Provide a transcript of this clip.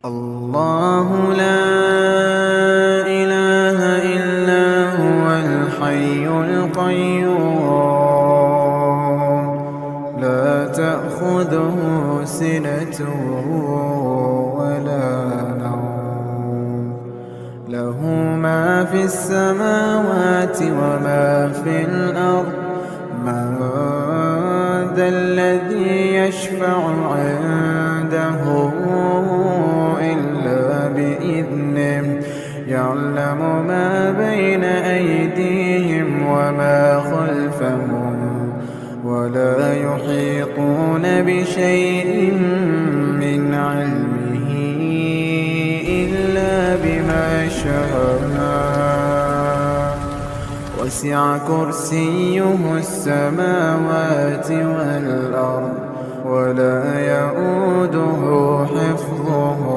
الله لا إله إلا هو الحي القيوم لا تأخذه سنة ولا نوم له ما في السماوات وما في الأرض من ذا الذي يشفع عنده إلا بإذنه يعلم ما بين أيديهم وما خلفهم ولا يحيطون بشيء من علمه إلا بما شاء وسع كرسيه السماوات والأرض ولا يئوده حفظهما